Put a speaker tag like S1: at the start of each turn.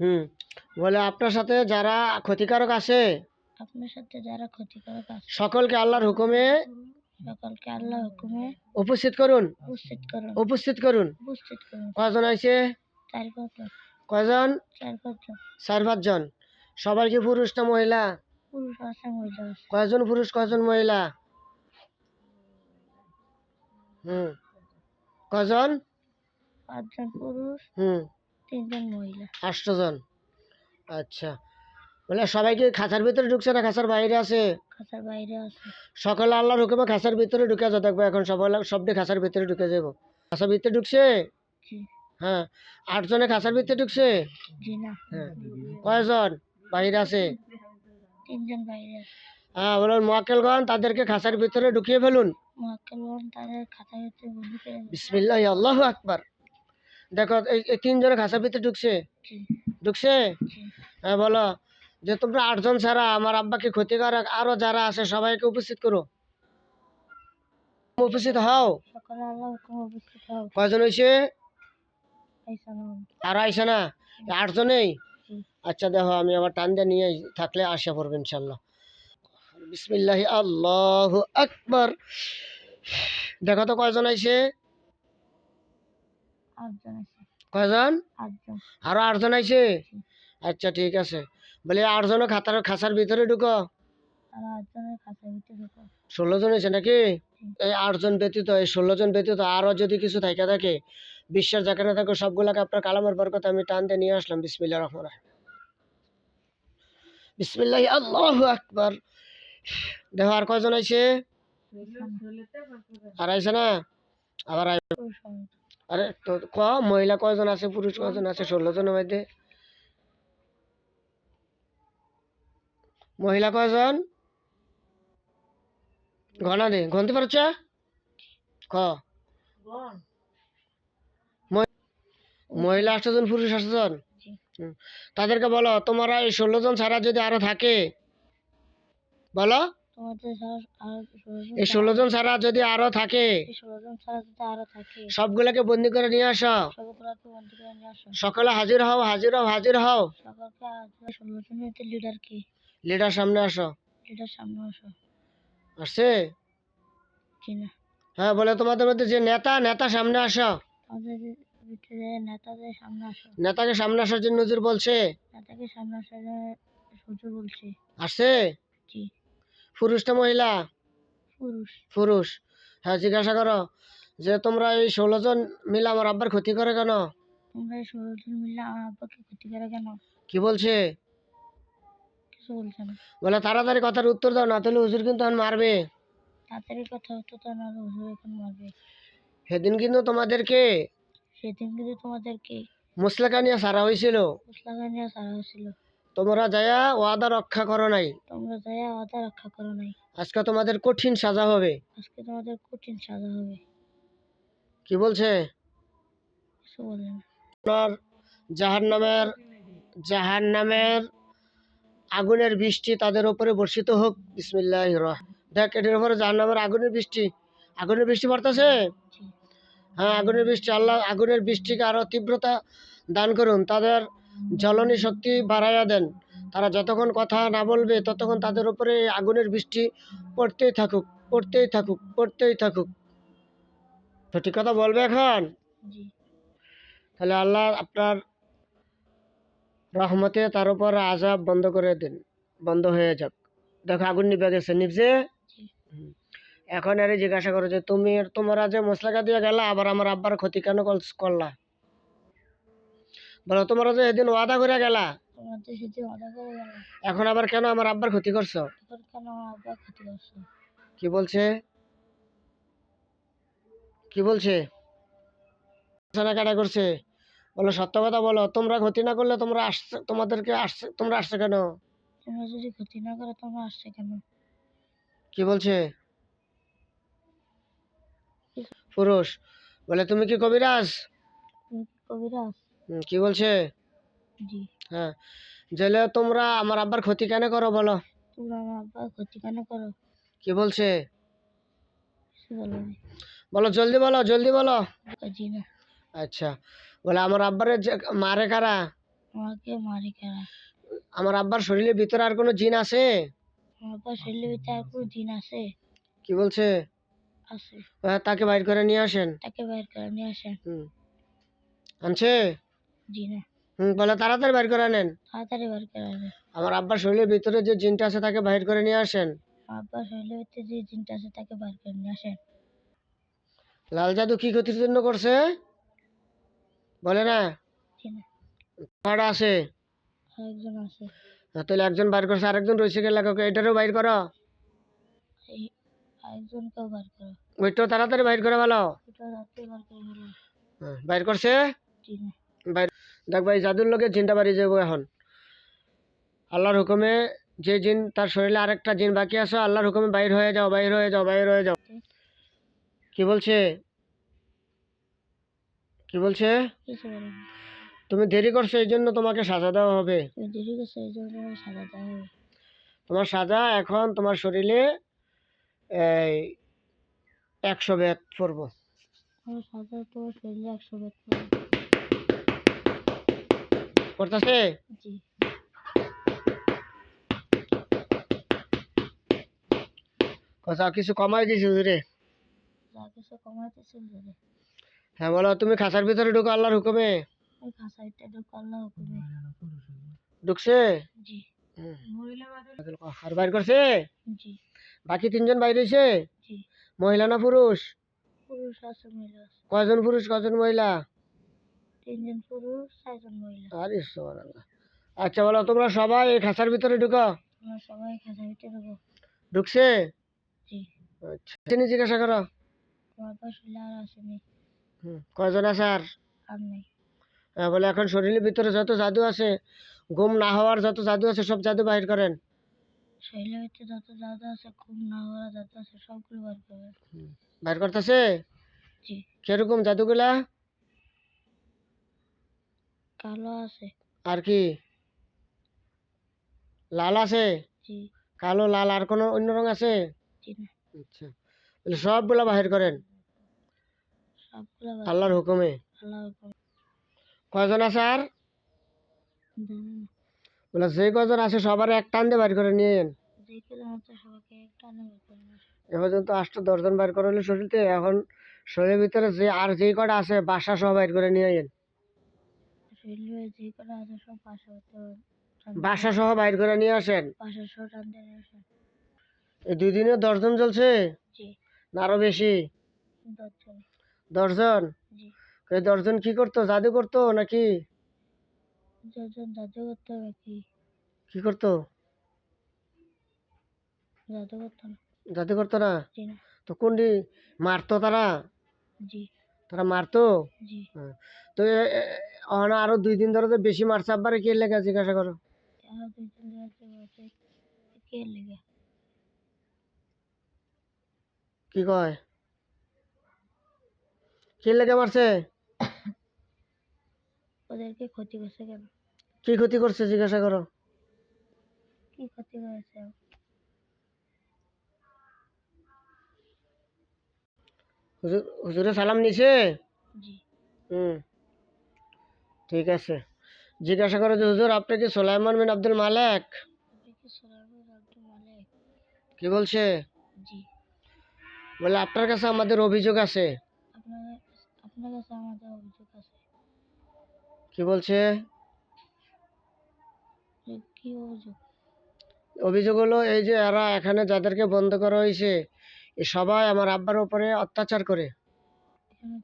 S1: হুম, বলে আপনার সাথে যারা ক্ষতিকারক আছে সকলকে আল্লাহর হুকুমে উপস্থিত করুন। উপস্থিত করুন। কয়জন আইছে? কয়জন? 4-5 জন। সবাই কি পুরুষ না মহিলা? কয়জন পুরুষ কয়জন মহিলা? কয়জন? 8 জন। আচ্ছা, বলে সবাই কি খাঁচার ভিতরে ঢুকছে না খাঁচার বাইরে আছে? সকালে আল্লাহর হুকুমে খাঁচার ভিতরে ঢুকে যা, দেখবো এখন সবটি খাঁচার ভিতরে ঢুকে যাবো। খাঁচার ভিতরে ঢুকছে? হ্যাঁ। 8 জনে খাঁচার ভিতরে ঢুকছে? হ্যাঁ। কয়জন বাইরে আছে?
S2: 3 জন বাইরে আছে।
S1: হ্যাঁ, বলুন মুয়াক্কেলগণ তাদেরকে খাঁচার ভিতরে ঢুকিয়ে ফেলুন। বিসমিল্লাহ, আল্লাহু আকবার। দেখো এই 3 জনে খাঁচার ভিতরে ঢুকছে? ঢুকছে? হ্যাঁ, বলো যে তোমরা 8 জন ছাড়া আমার আব্বাকে ক্ষতিকারক আরো যারা আছে সবাইকে উপস্থিত করো। উপস্থিত হও। কয়জন হয়েছে? আর আইসা না? 8 জনেই? আচ্ছা, দেখো আমি আবার টান দিয়ে নিয়ে থাকলে আসা পড়বে ইনশাল্লাহ। বিসমিল্লাহ, আল্লাহু আকবার। দেখো তো কয়জন আইছে? কয়জন? আরো 8 জন আইছে? আচ্ছা, ঠিক আছে। বলে 8 জন খাঁচার ভিতরে ঢুকো। 16 জন হয়েছে নাকি? এই 8 জন ব্যতীত, এই 16 জন ব্যতীত আরো যদি কিছু থাকে বিশ্বের যেখানে থাকে সবগুলাকে আপনার কালামের বরকতে আমি টান দিয়ে নিয়ে আসলাম। বিসমিল্লাহির রহমানির রহিম। বিসমিল্লাহ, আল্লাহু আকবার। দেখো আর কয়জন আইছে? আর আইছে না? আবার আরে তো মহিলা কয়জন আছে পুরুষ কয়জন আছে? 16 জনের মধ্যে মহিলা কয়জন? গণা দে, গনতে পারছ? ক মহিলা 8 জন পুরুষ 8 জন। তাদেরকে বলো তোমরা এই 16 জন ছাড়া যদি আরো থাকে, বলো এই 16 জন ছাড়া যদি আরো থাকে সবগুলোকে বন্দি করে নিয়ে আসো। সকলে হাজির হও, হাজির হও, হাজির হও। লিডার সামনে আসো। আসছে? হ্যাঁ, বলে তোমাদের মধ্যে যে নেতা সামনে আসো। নেতাকে সামনে আসার জন্য হুজুর বলছে। আসছে? পুরুষ না মহিলা? পুরুষ। হ্যাঁ, জিজ্ঞাসা করো যে তোমরা এই 16 জন মিলে আমার আব্বার ক্ষতি করে কেন? কি বলছে? বলে তাড়াতাড়ি কথার উত্তর দাও, না তাহলে হুজুর কিন্তু মারবে। সেদিন কিন্তু তোমাদেরকে মুসলাকা নিয়ে সারা হয়েছিল। তোমরা যায়া ওয়াদা রক্ষা করো নাই। আজকে তোমাদের কঠিন সাজা হবে। কি বলছে? জাহান্নামের আগুনের বৃষ্টি তাদের উপরে বর্ষিত হোক। বিসমিল্লাহির রহমানির। দেখ এটার উপরে জাহান্নামের আগুনের বৃষ্টি পড়তেছে। হ্যাঁ, আগুনের বৃষ্টি। আল্লাহ আগুনের বৃষ্টিকে আরো তীব্রতা দান করুন, তাদের জ্বলনী শক্তি বাড়াইয়া দেন। তারা যতক্ষণ কথা না বলবে ততক্ষণ তাদের উপরে আগুনের বৃষ্টি পড়তেই থাকুক, পড়তেই থাকুক, পড়তেই থাকুক। সঠিক কথা বলবে এখন? তাহলে আল্লাহ আপনার রহমতে তার উপর আযাব বন্ধ করে দিন, বন্ধ হয়ে যাক। দেখো আগুন নিভে গেছে, নিভছে। এখন আরে জিজ্ঞাসা করো যে তোমরা যে মশলাকা দিয়ে গেলা আবার আমার আব্বার ক্ষতি কেন করলা? বলো তোমরা যে এদিন ওয়াদা করে গেলা এখন আবার কেন আমার আব্বার ক্ষতি করছো? কি বলছে? কি বলছে? কাটা করছে। বলো সত্য কথা বলো, তোমরা ক্ষতি না করলে তোমরা আসছে কেন? কি বলছে? পুরুষ বলে তুমি কি কবিরাজ? কি বলছে? হ্যাঁ, জেলে তোমরা আমার আব্বার ক্ষতি কেন করো বলো? কি বলছে? বলো জলদি বলো, জলদি বলো। আচ্ছা, বলে আমার আব্বারে মারে কারা?
S2: আমাকে মারি কারা?
S1: আমার আব্বার শরীরের ভিতরে আর কোনো জিন আছে?
S2: আমার আব্বার শরীরের ভিতরে আর কোনো জিন আছে?
S1: কি বলছে?
S2: আছে।
S1: তাকে বাইর করে নিয়ে আসেন।
S2: তাকে বাইর করে নিয়ে আসেন।
S1: হুম, আনছে?
S2: জি না।
S1: বলে তাড়াতাড়ি বাইর করে আনেন।
S2: তাড়াতাড়ি বাইর করে আনেন।
S1: আমার আব্বার শরীরের ভিতরে যে জিনটা আছে তাকে বাইর করে নিয়ে আসেন।
S2: আমার আব্বার শরীরের ভিতরে যে জিনটা আছে তাকে বাইর করে নিয়ে আসেন।
S1: লাল জাদু কি ক্ষতির জন্য করছে? বলে না?
S2: জি না।
S1: ভাড়া আছে।
S2: আরেকজন আছে।
S1: তাহলে একজন বাইর করছে, আরেকজন রয়েছে গেলে এটারও বাইর করো।
S2: এই আরেকজনকেও বাইর করো।
S1: ওইটাও তাড়াতাড়ি বাইর করে ভালো।
S2: ওটা রাতে বাইর করে হলো।
S1: বাইর করছে?
S2: জি না।
S1: বাইর। দেখ ভাই, জাদুর লোকের জিনটা বাড়ি যাবো এখন। আল্লাহর হুকুমে যে জিন তার শরীরে আরেকটা জিন বাকি আছে, আল্লাহর হুকুমে বাইর হয়ে যাও, বাইর হয়ে যাও, বাইর হয়ে যাও। কি বলছে? কি বলছে?
S2: কিছু বলেন।
S1: তুমি দেরি করছো, এই জন্য তোমাকে সাজা দেওয়া হবে।
S2: তুমি দেরি করছো এই জন্য তোমাকে সাজা দেওয়া হবে।
S1: তোমার সাজা এখন তোমার শরীরে এই 100 বেত পড়বো।
S2: আমার সাজা তোমার শরীরে 100 বেত পড়বে।
S1: পড়তেছে?
S2: জি।
S1: কথা কিছু কমাই দিছি হুজুরে।
S2: যা কিছু কমাইতেছিল ধরে।
S1: হ্যাঁ বলো, তুমি খাঁচার ভিতরে ঢুকো আল্লাহর হুকুমে।
S2: ওই খাঁচাইটা ঢুকে আল্লাহ হুকুমে।
S1: ঢুকছে?
S2: জি।
S1: হুম।
S2: মহিলা
S1: আর বাইর করছে?
S2: জি।
S1: বাকি 3জন বাইর হয়েছে?
S2: জি।
S1: মহিলা না পুরুষ?
S2: পুরুষ আছে মহিলা আছে।
S1: কয়জন পুরুষ কয়জন মহিলা?
S2: 3 জন পুরুষ 4 জন মহিলা।
S1: আরে সুবহানাল্লাহ। আচ্ছা বলো, তোমরা সবাই এই খাঁচার ভিতরে ঢুকো।
S2: আমরা সবাই খাঁচার ভিতরে ঢুকবো।
S1: ঢুকছে?
S2: জি।
S1: আচ্ছা, তিনি জিজ্ঞাসা করো।
S2: তোমার আব্বার শরীরে আর আসেনি।
S1: কয়জন আছে আর?
S2: আর নেই।
S1: বলে এখন শরীরের ভিতরে যত জাদু আছে, ঘুম না হওয়ার যত জাদু আছে, সব জাদু বাহির করেন।
S2: শরীরের ভিতরে যত জাদু আছে, ঘুম না হওয়া জাদু আছে, সবগুলো বার করবে।
S1: বাইর করতেছে?
S2: জি।
S1: কিরকম জাদুগুলা?
S2: কালো আছে।
S1: আর কি? লাল আছে?
S2: জি।
S1: কালো, লাল, আর কোনো অন্য রং আছে?
S2: জি না।
S1: আচ্ছা, বলে সবগুলা বাহির করেন
S2: সবগুলো বার
S1: আল্লাহর হুকুমে।
S2: আল্লাহর হুকুমে।
S1: কয়জন আছে আর?
S2: জানেন না।
S1: বলে যে কয়জন আছে সবার এক টান দিয়ে বাইর করে নিয়ে এন।
S2: যে কেউ হচ্ছে সবাইকে একটা আনে বার করে নিয়ে আসে।
S1: এ পর্যন্ত 8-10 জন বাইর করে হলে শরীরতে, এখন শরীরের ভিতরে যে আর যেই কটা আছে বাসা সহ বাইর করে নিয়ে এন।
S2: শরীরে যে কটা আছে সব বাসা হতে
S1: বাসা সহ বাইর করে নিয়ে আসেন।
S2: বাসা সহ টানতে নিয়ে আসে।
S1: এই 2 দিনে 10 জন চলছে
S2: জি।
S1: না আরো বেশি?
S2: 10 জন।
S1: 10 জন?
S2: জি।
S1: এই 10 জন কি করতো? জাদু করতো নাকি?
S2: 10 জন জাদু করতে হবে কি?
S1: কি করতো?
S2: জাদু করতে না।
S1: জাদু করতো না?
S2: জি না।
S1: তো কোনটি মারতো তারা?
S2: জি।
S1: তারা মারতো?
S2: জি।
S1: হ্যাঁ। তো আরো 2 দিন ধরে তো বেশি মারছে, আব্বারে কি লেগে জিজ্ঞাসা করো।
S2: আর 2 জন যাচ্ছে বলছে কে লেগে?
S1: কি কয়? কি লেগে মারছে?
S2: ওদেরকে ক্ষতি করছে কেন?
S1: কি ক্ষতি করছে জিজ্ঞাসা করো।
S2: কি ক্ষতি করেছে?
S1: হুজুরে সালাম নিছে?
S2: জি।
S1: হুম, ঠিক আছে। জিজ্ঞাসা করো যে হুজুর আপনি কি সুলাইমান বিন আব্দুল মালেক?
S2: আপনি কি সুলাইমান আব্দুল মালিক?
S1: কি বলছে?
S2: জি।
S1: বলে আপনার কাছে আমাদের অভিযোগ আছে।
S2: আপনার আপনার কাছে আমাদের অভিযোগ আছে।
S1: কি বলছে?
S2: কি অভিযোগ?
S1: অভিযোগ হলো এই যে এরা এখানে যাদেরকে বন্ধ করা হয়েছে, এ সবাই আমার আব্বার উপরে অত্যাচার করে।
S2: এখানে